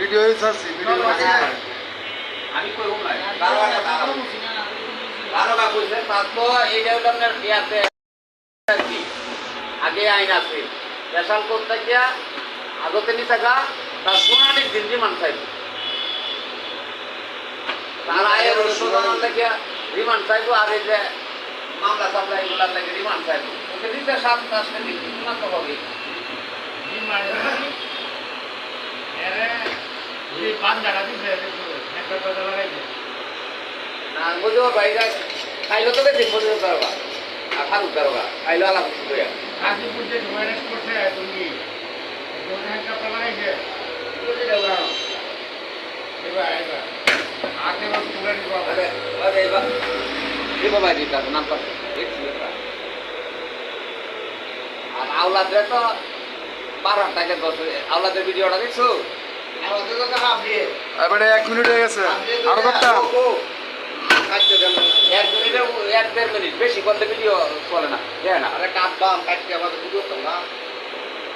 video ছাড়ছি video আমি কইব না বারোটা কইছে তার তো এইটা হলো আপনার বিয়াতে আর কি আগে আইন আছে স্পেশাল করতে গিয়া আগতে নি থাকা তার শুনানির দিন রিমান্ড চাইব তার আয়ের অনুসন্ধান থেকে রিমান্ড চাইব আর এই যে মামলা সামলা এগুলার থেকে রিমান্ড চাইব ওকে দিতে 7-10 মিনিট না তো হবে না বুঝবো ভাইরা খাইলো তো দেখি বুঝতে পারবা আর ফারুক দারোগা খাইলো আলাপ কিছু আর আওলাদের তো 12 টাকা 10 আওলাদের ভিডিওটা দেখছো এবারে 1 মিনিট হয়ে গেছে আরো একটা 1-1.5 মিনিট বেশি করলে ভিডিও চলে না দেয় না আরে কাটবাম কাটতে আমাদের ভিডিও তো না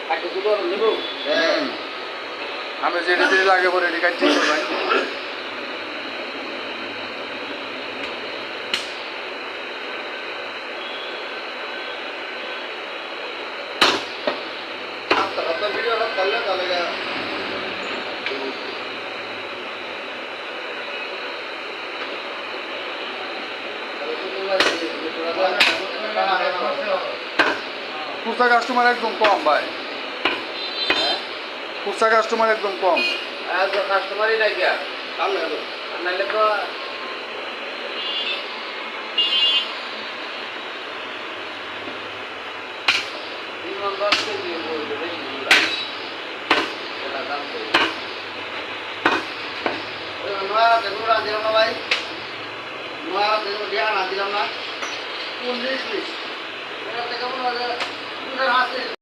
কাটতে ভিডিও নিব আমি যেটা দিয়ে লাগে পরে এটি কাটছি ভাই ভিডিওটা করলে তাহলে খুচরা কাস্টমার একদম কম ভাই খুচরা কাস্টমার একদম কম কাস্টমারই নাই গিয়া নাইলে তো দিলাম না ভাই দিলাম না 19 কেমন